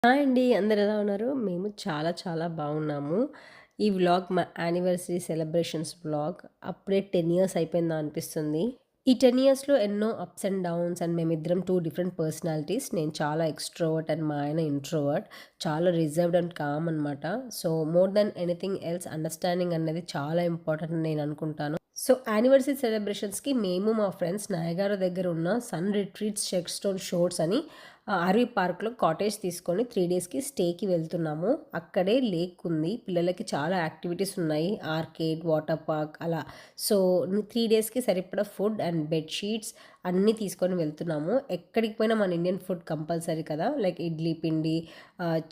Hi అండి. అందరూ ఎలా ఉన్నారు? మేము చాలా చాలా బాగున్నాము. ఈ వ్లాగ్ మా యానివర్సరీ సెలబ్రేషన్స్ వ్లాగ్. అప్పుడే 10 ఇయర్స్ అయిపోయిందా అనిపిస్తుంది. ఈ 10 ఇయర్స్‌లో ఎన్నో అప్స్ అండ్ డౌన్స్ అండ్ మేమిద్దరం 2 డిఫరెంట్ పర్సనాలిటీస్. నేను చాలా ఎక్స్‌ట్రోవర్ట్ అండ్ మా ఆయన ఇంట్రోవర్ట్. చాలా రిజర్వ్డ్ అండ్ కామ్ అనమాట. So, more than anything else understanding అనేది చాలా ఇంపార్టెంట్ అని నేను అనుకుంటాను. సో, యానివర్సరీ సెలబ్రేషన్స్‌కి మేము మా ఫ్రెండ్స్ నయగారా దగ్గర ఉన్న సన్ రిట్రీట్స్ షెక్స్టోన్ షోర్స్ అని అరవి పార్క్‌లో కాటేజ్ తీసుకొని 3 డేస్‌కి స్టేకి వెళ్తున్నాము. అక్కడే లేక్ ఉంది. పిల్లలకి చాలా యాక్టివిటీస్ ఉన్నాయి. ఆర్కేడ్, వాటర్ పార్క్ అలా. సో, 3 డేస్‌కి సరిపడా ఫుడ్ అండ్ బెడ్ షీట్స్ అన్నీ తీసుకొని వెళ్తున్నాము. ఎక్కడికి పోయినా మన ఇండియన్ ఫుడ్ కంపల్సరీ కదా! లైక్ ఇడ్లీ పిండి,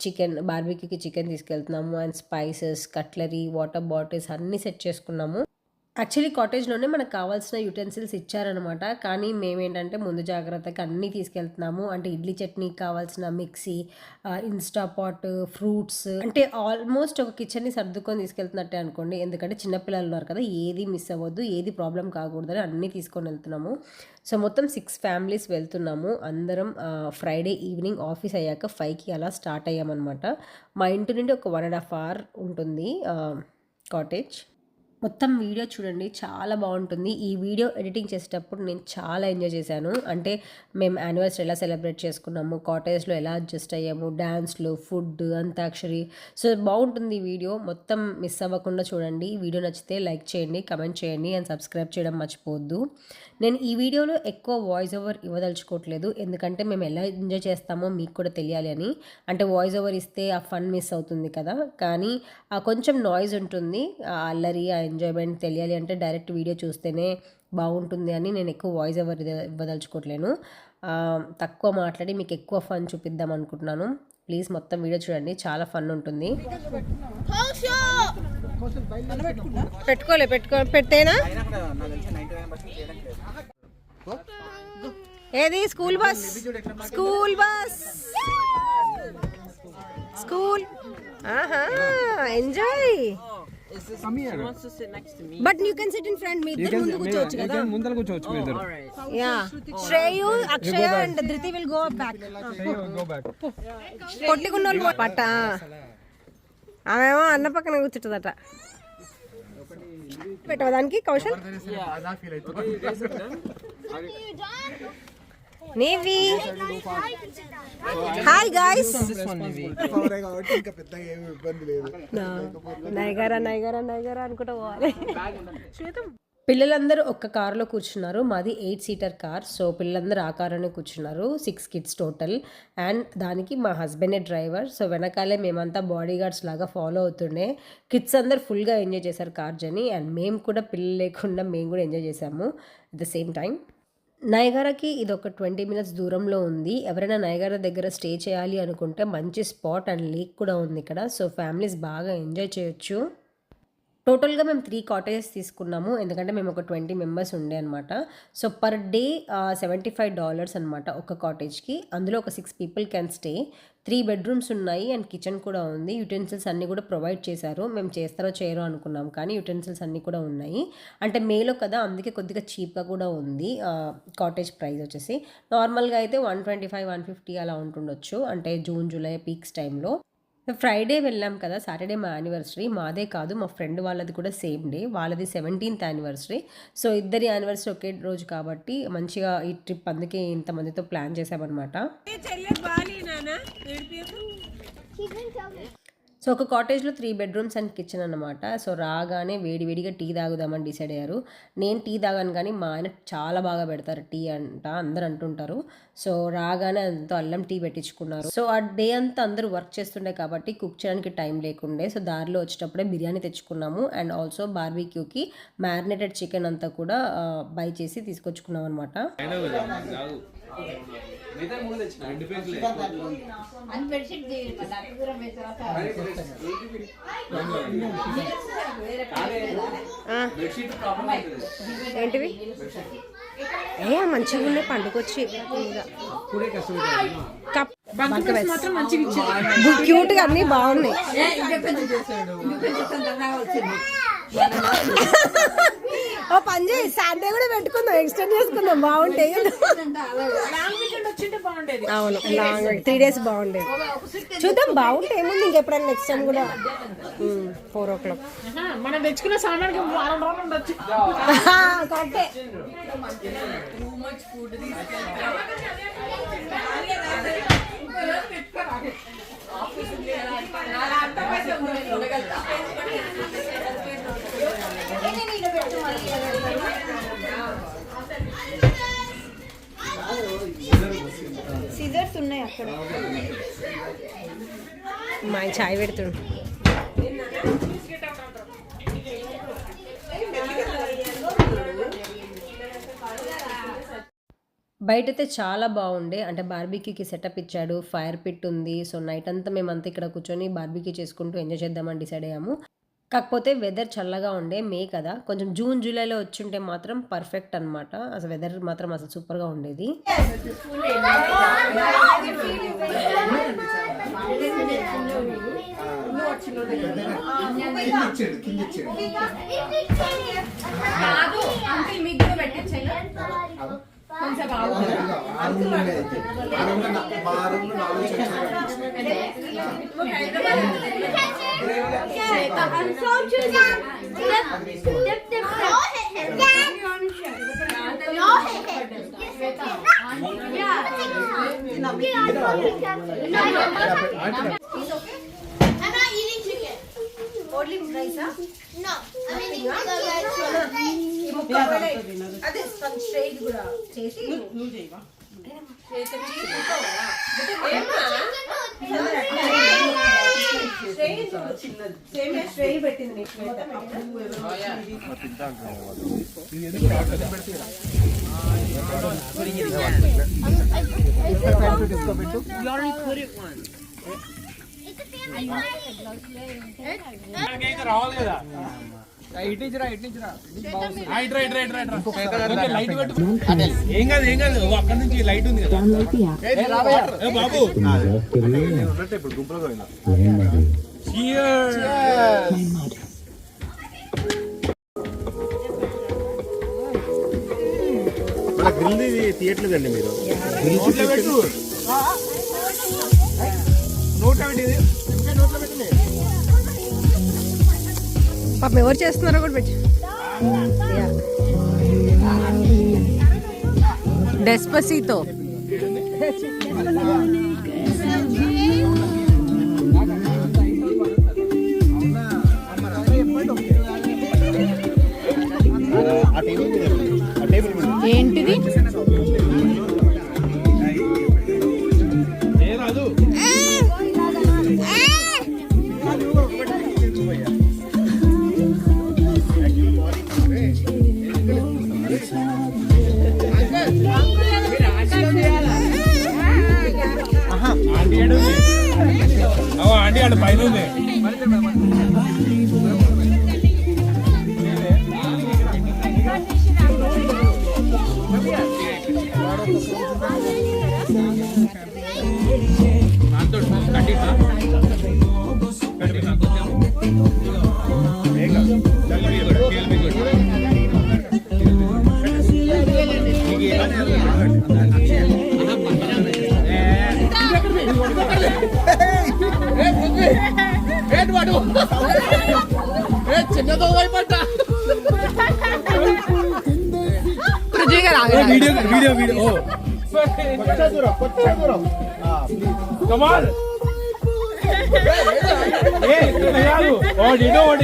చికెన్ బార్బిక్యూకి చికెన్ తీసుకెళ్తున్నాము and spices, cutlery, water bottles అన్నీ సెట్ చేసుకున్నాము. యాక్చువల్లీ కాటేజ్‌లోనే మనకు కావాల్సిన యుటెన్సిల్స్ ఇచ్చారనమాట. కానీ మేమేంటంటే ముందు జాగ్రత్తగా అన్నీ తీసుకెళ్తున్నాము. అంటే ఇడ్లీ చట్నీకి కావాల్సిన మిక్సీ, ఇన్‌స్టా పాట్, ఫ్రూట్స్ అంటే ఆల్మోస్ట్ ఒక కిచెన్‌ని సర్దుకొని తీసుకెళ్తున్నట్టే అనుకోండి. ఎందుకంటే చిన్న పిల్లలు ఉన్నారు కదా! ఏది మిస్ అవ్వద్దు, ఏది ప్రాబ్లమ్ కాకూడదని అన్నీ తీసుకొని వెళ్తున్నాము. సో, మొత్తం 6 ఫ్యామిలీస్ వెళ్తున్నాము. అందరం ఫ్రైడే ఈవినింగ్ ఆఫీస్ అయ్యాక 5కి అలా స్టార్ట్ అయ్యామనమాట. మా ఇంటి నుండి ఒక 1 ½ అవర్ ఉంటుంది కాటేజ్. మొత్తం వీడియో చూడండి, చాలా బాగుంటుంది. ఈ వీడియో ఎడిటింగ్ చేసేటప్పుడు నేను చాలా ఎంజాయ్ చేశాను. అంటే మేము యానివర్సరీ ఎలా సెలబ్రేట్ చేసుకున్నాము, కాటేజ్లో ఎలా అడ్జస్ట్ అయ్యాము, డ్యాన్స్లు, ఫుడ్, అంతాక్షరి. సో బాగుంటుంది ఈ వీడియో. మొత్తం మిస్ అవ్వకుండా చూడండి. వీడియో నచ్చితే లైక్ చేయండి, కమెంట్ చేయండి అండ్ సబ్స్క్రైబ్ చేయడం మర్చిపోవద్దు. నేను ఈ వీడియోలో ఎక్కువ వాయిస్ ఓవర్ ఇవ్వదలుచుకోవట్లేదు, ఎందుకంటే మేము ఎలా ఎంజాయ్ చేస్తామో మీకు కూడా తెలియాలి అని. అంటే వాయిస్ ఓవర్ ఇస్తే ఆ ఫన్ మిస్ అవుతుంది కదా. కానీ కొంచెం నాయిస్ ఉంటుంది, అల్లరి, ఎంజాయ్మెంట్ తెలియాలి అంటే డైరెక్ట్ వీడియో చూస్తేనే బాగుంటుంది అని నేను ఎక్కువ వాయిస్ ఓవర్ ఇవ్వదలుచుకోవట్లేను. తక్కువ మాట్లాడి మీకు ఎక్కువ ఫన్ చూపిద్దాం అనుకుంటున్నాను. ప్లీజ్ మొత్తం వీడియో చూడండి, చాలా ఫన్ ఉంటుంది. పెడితేనా ఏది school bus school enjoy. But you can sit in front. మీ ఇద్దరు ముందు కూర్చోవచ్చు కదా, ముందర కూర్చోవచ్చు మీ ఇద్దరు. Yeah, Shreyu, Akshaya and Dhriti will go back. పొట్లిగున్నోళ్ళు పట్ట, ఆమెమో అన్న పక్కన కూర్చుంటుందట. పెట్టవా దానికి కౌశల్? నేవి హాయ్ గైస్. నైగారా అనుకుంటా పోవాలి. పిల్లలందరూ ఒక్క కారులో కూర్చున్నారు. మాది 8 సీటర్ కార్. సో పిల్లలందరూ ఆ కారులోనే కూర్చున్నారు. 6 కిడ్స్ టోటల్. అండ్ దానికి మా హస్బెండే డ్రైవర్. సో వెనకాలే మేమంతా బాడీ గార్డ్స్ లాగా ఫాలో అవుతుండే. కిడ్స్ అందరు ఫుల్గా ఎంజాయ్ చేశారు కార్ జర్నీ. అండ్ మేము కూడా పిల్లలు లేకుండా మేము కూడా ఎంజాయ్ చేసాము అట్ ద సేమ్ టైం. నయగారాకి ఇది ఒక 20 మినిట్స్ దూరంలో ఉంది. ఎవరైనా నయగారా దగ్గర స్టే చేయాలి అనుకుంటే మంచి స్పాట్ అండ్ లేక్ కూడా ఉంది ఇక్కడ. సో ఫ్యామిలీస్ బాగా ఎంజాయ్ చేయొచ్చు. టోటల్గా మేము 3 కాటేజెస్ తీసుకున్నాము, ఎందుకంటే మేము ఒక 20 మెంబర్స్ ఉండే అనమాట. సో పర్ డే $75 అనమాట ఒక కాటేజ్కి. అందులో ఒక 6 పీపుల్ క్యాన్ స్టే. 3 బెడ్రూమ్స్ ఉన్నాయి అండ్ కిచెన్ కూడా ఉంది. యుటెన్సిల్స్ అన్నీ కూడా ప్రొవైడ్ చేశారు. మేము చేస్తారో చేయరో అనుకున్నాం, కానీ యుటెన్సిల్స్ అన్నీ కూడా ఉన్నాయి. అంటే మేలో కదా, అందుకే కొద్దిగా చీప్గా కూడా ఉంది. కాటేజ్ ప్రైస్ వచ్చేసి నార్మల్గా అయితే 125, 150 అలా ఉంటుండొచ్చు, అంటే జూన్, జూలై పీక్స్ టైంలో. ఫ్రైడే వెళ్ళాం కదా, సాటర్డే మా యానివర్సరీ. మాదే కాదు, మా ఫ్రెండ్ వాళ్ళది కూడా సేమ్ డే. వాళ్ళది 17th యానివర్సరీ. సో ఇద్దరి యానివర్సరీ ఒకే రోజు కాబట్టి మంచిగా ఈ ట్రిప్ అందుకే ఇంతమందితో ప్లాన్ చేసామన్నమాట. సో ఒక కాటేజ్లో 3 బెడ్రూమ్స్ అండ్ కిచెన్ అనమాట. సో రాగానే వేడివేడిగా టీ తాగుదామని డిసైడ్ అయ్యారు. నేను టీ తాగాను, కానీ మా ఆయన చాలా బాగా పెడతారు టీ అంట, అందరు అంటుంటారు. సో రాగానే అంతా అల్లం టీ పెట్టించుకున్నారు. సో ఆ డే అంతా అందరూ వర్క్ చేస్తుండే కాబట్టి కుక్ చేయడానికి టైం లేకుండే. సో దారిలో వచ్చేటప్పుడే బిర్యానీ తెచ్చుకున్నాము అండ్ ఆల్సో బార్బిక్యూకి మ్యారినేటెడ్ చికెన్ అంతా కూడా బై చేసి తీసుకొచ్చుకున్నాం అనమాట. ఏంటివి మంచిగా ఉన్నాయి పండుకొచ్చి క్యూట్గా అన్నీ బాగున్నాయి. ఓ పని చేయి, సాటర్డే కూడా పెట్టుకుందాం, ఎక్స్టెండ్ చేసుకుందాం, బాగుంటాయి. అవును, లాంగ్ 3 days బాగుండేది. చూద్దాం, బాగుంటే ఏముంది, ఇంకెప్పుడైనా నెక్స్ట్ టైం కూడా 4 o'clock మనం తెచ్చుకున్న సామాన్కి వారం రోజులు ఉండొచ్చు. కరెక్టే. సిజర్స్ ఉన్నాయి అక్కడ. మా చాయ్ పెడుతుండు. బయటైతే చాలా బాగుండే, అంటే బార్బీక్యూకి సెటప్ ఇచ్చాడు, ఫైర్ పిట్ ఉంది. సో నైట్ అంతా మేమంతా ఇక్కడ కూర్చొని బార్బీక్యూ చేసుకుంటూ ఎంజాయ్ చేద్దామని డిసైడ్ అయ్యాము. కాకపోతే వెదర్ చల్లగా ఉండే, మే కదా, కొంచెం జూన్ జూలైలో వచ్చుంటే మాత్రం పర్ఫెక్ట్ అనమాట. అసలు వెదర్ మాత్రం అసలు సూపర్గా ఉండేది. Only rice, huh? No. అదే స్ట్రైట్ కూడా చేసి నువ్వు చేయవా? స్ట్రైట్ పెట్టింది. రావాలి కదా, ఏం కాదు ఏం కాదు, అక్కడ నుంచి లైట్ ఉంది కదా బాబు. గ్రిల్ తీయట్లేదండి మీరు. పాపం ఎవరు చేస్తున్నారో కూడా పెట్టి. డెస్పసీతో ఏంటిది? ఆంటీ ఆడ పైన ఉంది. చిన్నదో వైపడ్డ వీడియో వీడియో వీడియో కమాల్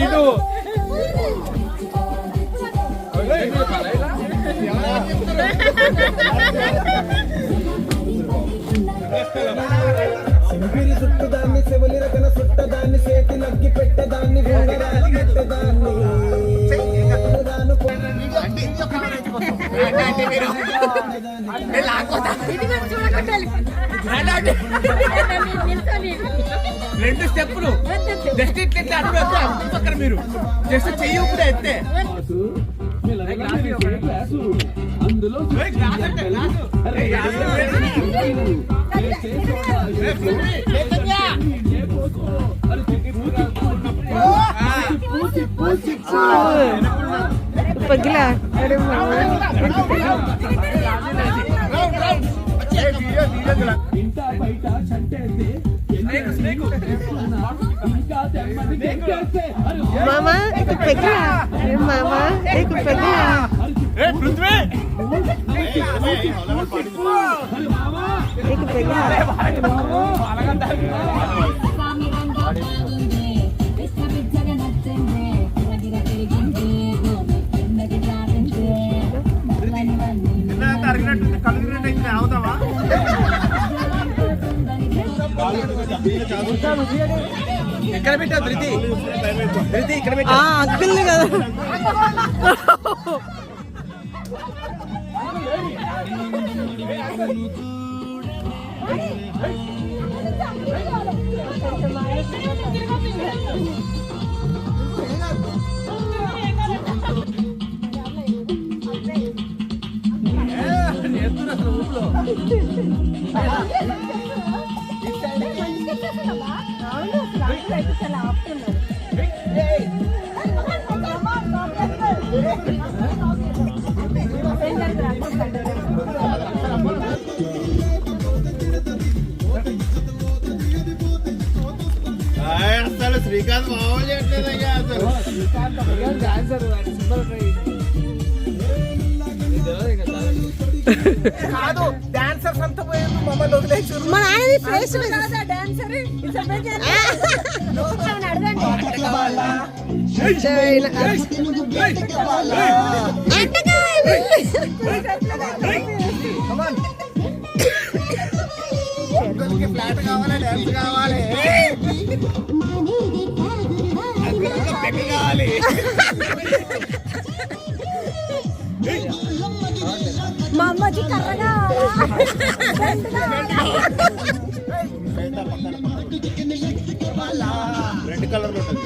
ఇటు సుట్టదాన్ని సెవలి రకన సుట్టదాన్ని చేతి నగ్గి పెట్టదాన్ని పెట్టదాన్ని రెండు స్టెప్పులు జస్ట్ ఇట్లా పక్కన మీరు జస్ట్ చెయ్యి కూడా ఎత్తే అందులో పగిలా అరే మామా మామా ఇక పగిలా అరే మామా ఇక పగిలా ఇక పగిలా ఎక్కడ పెట్టావు ధృతి ఇక్కడ పెట్టా అక్కర్లే కదా అసలు శ్రీకాంత్ మామూలు చేయట్లేదయ్యా అసలు కాదు డాన్సర్స్ అంతా పోయింది మమ్మల్ని వదిలేసి మా నాన్నది ఫేస్ ఫ్లాట్ కావాలి డాన్స్ కావాలి కావాలి మా అమ్మకి కర్రగా రెడ్ కలర్ లో ఉంటుంది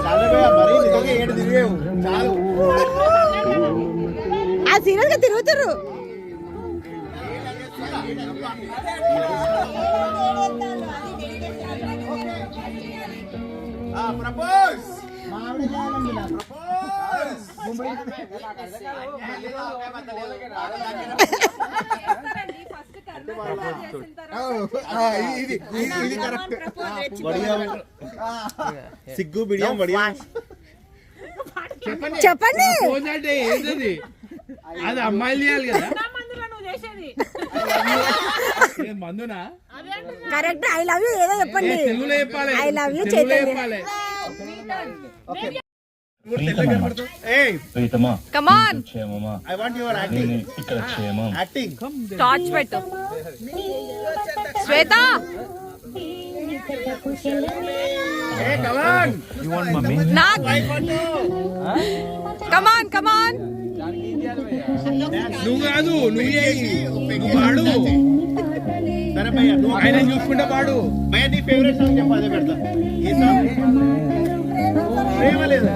చాలా మరి నిజంగా ఏడు తిరిగేవు చాలు ఆ సీరియస్ గా తిరుగుతారు ప్రపోజ్ ఇది కరెక్ట్ సిగ్గు బిడియం బడియా చెప్పండి అంటే ఏంటది అది అమ్మాయిలు చేయాలి కదా మందునా కరెక్ట్ ఐ లవ్ యూ ఏదో చెప్పండి తెలుగులో చెప్పాలి ఐ లవ్ యూ తెలుగులో చైతన్య చెప్పాలి come on I want your acting acting torch పెట్టు Shweta Nag come on come on నువ్వు కాదు నువ్వు పాడు సరే భయ్యా నువ్వు ఆయన చూసుకుంటా పాడు భయ్యా నీ ఫేవరెట్ సాంగ్ చెప్పు అదే పెడతా ఏ సాంగ్ ప్రేమ లేదా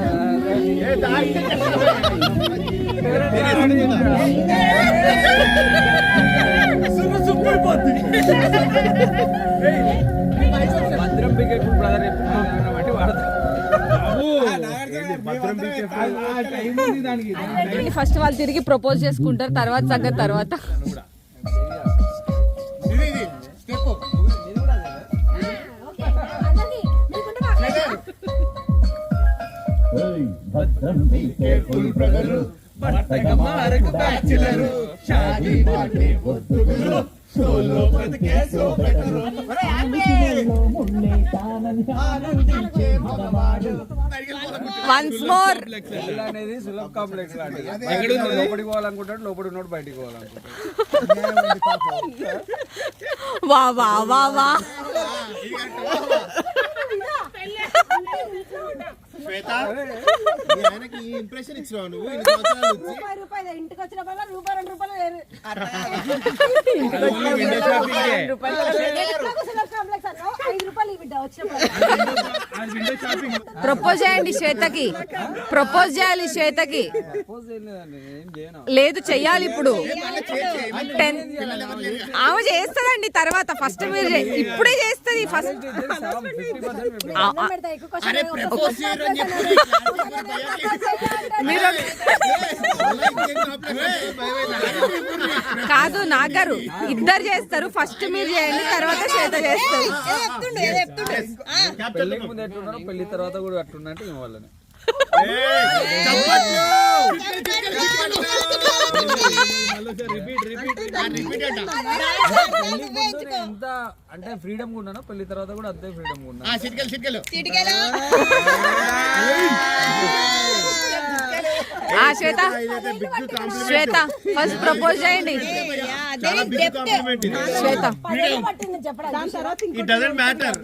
భద్రం బిగెట్ బ్రదర్ ఫస్ట్ వాళ్ళు తిరిగి ప్రపోజ్ చేసుకుంటారు తర్వాత సంగతి తర్వాత వన్స్ మోర్ అనేది సులభ్ కాంప్లెక్స్ లాంటిది లోపలికి పోవాలనుకుంటాడు లోపలి ఉన్నోడు బయటికి పోవాలనుకుంటాడు వా వా వా వా శ్వేత ఆయనకి ఈ ఇంప్రెషన్ ఇచ్చినావు నువ్వు ఇన్ని సంవత్సరాలు వచ్చి ఇంటికి వచ్చినప్పుడు రూపాయి 2 రూపాయలు వేరు విండో షాపింగ్ 5 రూపాయలు ఈ బిడ్డ వచ్చినప్పుడు ప్రపోజ్ చేయండి శ్వేతకి, ప్రపోజ్ చేయాలి శ్వేతకి. సపోజ్ ఏం లేదండి, ఏం చేయను. లేదు చెయ్యాలి ఇప్పుడు. 10 ఆమె చేస్తుందండి తర్వాత. ఫస్ట్ మీరు ఇప్పుడే చేస్తుంది ఫస్ట్. 50% అరే ప్రపోజ్ చేయరు అని చెప్పు. మీరు కాదు నాగారు, ఇద్దరు చేస్తారు. ఫస్ట్ మీరు చేయండి, తర్వాత శ్వేత చేస్తారు. పెళ్లికి ముందు ఎట్లున్నారో పెళ్లి తర్వాత కూడా అట్లున్నట్టు ఈ వాళ్ళని. పెళ్లికి ముందు ఎంత అంటే ఫ్రీడమ్ గా ఉన్నానో పెళ్లి తర్వాత కూడా అంతే ఫ్రీడమ్ గా ఉన్నా. చిటికెలు శ్వేత శ్వేత ఫస్ట్ ప్రపోజ్ చేయండి. శ్వేత పట్టింది చెప్పడానికి. It doesn't matter.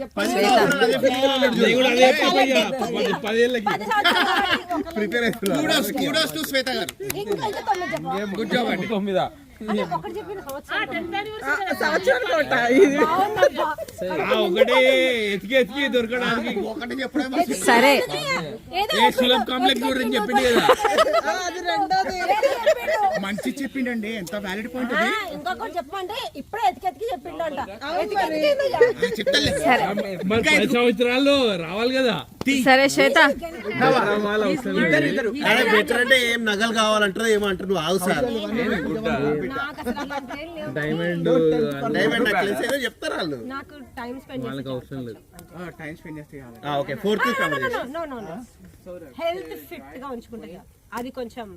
kudos to శ్వేత గారు. ఇంకా 9 చెప్పాలి. గుడ్ జాబ్ అండి. 9 ఒకటి చెప్పిన ఒకటి ఎతికి దొరకడానికి ఒకటి చెప్పడం సరే సులభ్ కాంప్లెక్స్ గురించి చెప్పింది కదా. అది రెండోది మంచి చెప్పిండండి. ఎంత వ్యాలిడ్ పాయింట్ అది. ఇంకొకటి చెప్పమంటే ఇప్పుడే ఎతికి చెప్పిండంట. చెప్తాలే. మరి 10 సంవత్సరాల్లో రావాలి కదా. సరే శ్వేత అరే బెటర్ అంటే ఏం నగలు కావాలంటారు ఏమంటారు నువ్వు ఆవు సార్. నాకు అసలు అలాంటి ఏం లేవు. డైమండ్ డైమండ్ నెక్లెస్ ఏదో చెప్తారు వాళ్ళు. నాకు టైం స్పెండ్ వాళ్ళకి అవసరం లేదు. టైం స్పెండ్ చేస్తే okay. Fourth combination. No health fit గా ఉంచుకుంటా. అది కొంచెం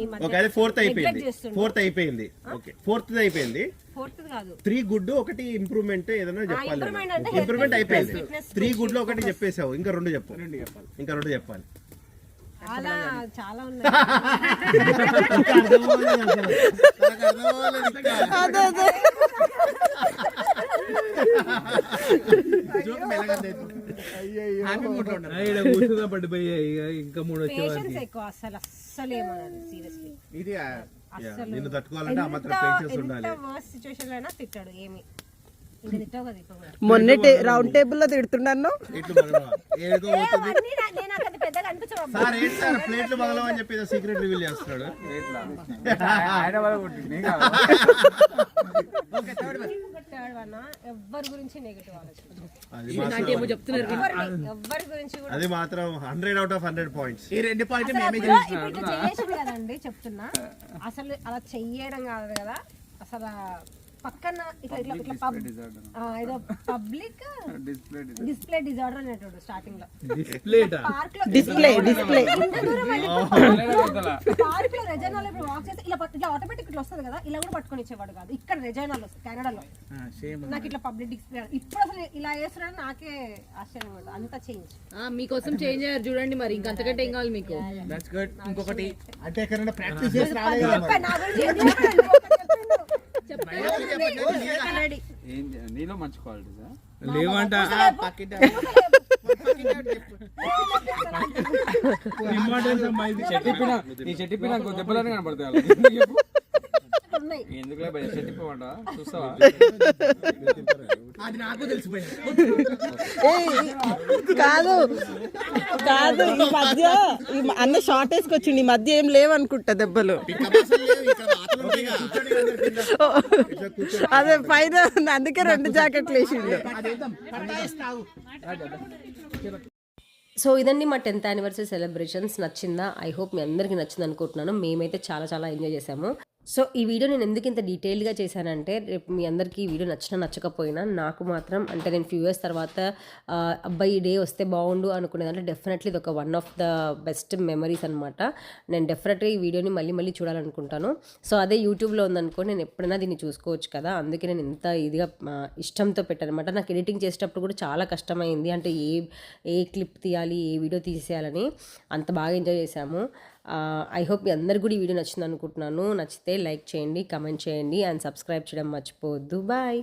ఈ మధ్య ఓకే. అది ఫోర్త్ అయిపోయింది. neglect చేస్తుంటా. ఫోర్త్ అయిపోయింది. ఓకే ఫోర్త్ అయిపోయింది. ఫోర్త్ కాదు 3 గుడ్ ఒకటి ఇంప్రూవ్మెంట్ ఏదైనా చెప్పాలి. improvement అంటే ఇంప్రూవ్మెంట్ health, అయిపోయింది. fitness, 3 గుడ్ లో ఒకటి చెప్పేసావు. ఇంకా 2 చెప్పు. ఇంకా 2 చెప్పాలి. అలా చాలా ఉన్నాయి. కూర్చున్నా పడిపోయాయి. ఇంకా 3 వచ్చే పేషెన్స్ ఎక్కువ. అస్సలు ఏమన్నది సీరియస్లీ. ఇది అస్సలు నిన్ను తట్టుకోవాలంటే ఆ మాత్రం పేషెన్స్ ఉండాలి. ఎంత వర్స్ట్ సిచువేషన్ లో అయినా తిట్టాడు. ఏమి ఇంకా తిట్టావు కదా ఇప్పుడు కూడా. మొన్న రౌండ్ టేబుల్ లో తిడుతున్నాను. ప్లేట్లు మగలవా? ఏదో అవుతుంది అవన్నీ నేను నాకు అది పెద్దగా అనిపించవు. సార్. ఏంటి సార్ ప్లేట్లు మగలవా అని చెప్పి సీక్రెట్ రివీల్ చేస్తున్నాడు. ఆయన వల్ల కొట్టింది ఎవ్వరి గురించి నెగటివ్ ఆలోచన. అది ఎవ్వరి గురించి కూడా అది మాత్రం 100 out of 100 పాయింట్స్. ఈ 2 పాయింట్లు అసలు మేమే అప్పుడు ఇప్పుడు ఇట్లా చేసాడు కదండి చెప్తున్నా. అసలు అలా చెయ్యడం కాదు కదా. అసలు పక్కన ఇట్లా ఇట్లా ఇట్లా ఏదో పబ్లిక్ డిస్ప్లే డిజార్డర్ అనేటోడు స్టార్టింగ్ లో. పార్క్ లో పార్క్ లో రెజైనాలో ఇప్పుడు వాక్ చేస్తే ఇలా ఇట్లా ఆటోమేటిక్ ఇట్లా వస్తుంది కదా. ఇలా కూడా పట్టుకొని ఇచ్చేవాడు కాదు. ఇక్కడ రెజైనాలో కెనడాలో నాకు ఇట్లా పబ్లిక్ డిస్ప్లే. ఇప్పుడు అసలు ఇలా చేస్తున్నాడు. నాకే ఆశ్చర్యం పడుతుంది. అంత చేంజ్. మీకోసం చేంజ్ అయ్యారు చూడండి. మరి ఇంకంతకంటే ఏం కావాలి మీకు? ఇంకొకటి అంటే ఎక్కడైనా ప్రాక్టీస్ చేసి రాలేదు. నా గురించి ఏం చెప్పాడు? నీలో మంచి క్వాలిటీసా లేవంట. చెట్టిప్పిన నీ చెట్టిప్పిన దెబ్బలని కనపడతాయి. ఉన్నాయి. ఎందుకులే భయ చెట్టిప్పమంట చూస్తావా? అది నాకు తెలిసిపోయింది. కాదు కాదు ఈ మధ్య అన్న షార్ట్ వేసుకొచ్చిండు. ఈ మధ్య ఏం లేవనుకుంటా దెబ్బలు. అదే పైన అందుకే 2 జాకెట్లు వేసిండు. సో ఇదండి మా 10th యానివర్సరీ సెలబ్రేషన్స్. నచ్చిందా? ఐ హోప్ మీ అందరికీ నచ్చింది అనుకుంటున్నాను. మేమైతే చాలా చాలా ఎంజాయ్ చేసాము. సో ఈ వీడియో నేను ఎందుకు ఇంత డీటెయిల్గా చేశానంటే రేపు మీ అందరికీ ఈ వీడియో నచ్చకపోయినా నాకు మాత్రం అంటే నేను ఫ్యూ ఇయర్స్ తర్వాత అబ్బాయి డే వస్తే బాగుండు అనుకునేదంటే డెఫినెట్లీ ఇది ఒక one of the best memories అనమాట. నేను డెఫినెట్గా ఈ వీడియోని మళ్ళీ చూడాలనుకుంటాను. సో అదే యూట్యూబ్లో ఉందనుకో నేను ఎప్పుడైనా దీన్ని చూసుకోవచ్చు కదా. అందుకే నేను ఇంత ఇదిగా ఇష్టంతో పెట్టాను అనమాట. నాకు ఎడిటింగ్ చేసేటప్పుడు కూడా చాలా కష్టమైంది. అంటే ఏ క్లిప్ తీయాలి, ఏ వీడియో తీసేయాలని. అంత బాగా ఎంజాయ్ చేశాము. ఐ హోప్ మీ అందరు కూడా ఈ వీడియో నచ్చింది అనుకుంటున్నాను. నచ్చితే లైక్ చేయండి, కమెంట్ చేయండి అండ్ సబ్స్క్రైబ్ చేయడం మర్చిపోవద్దు. బాయ్.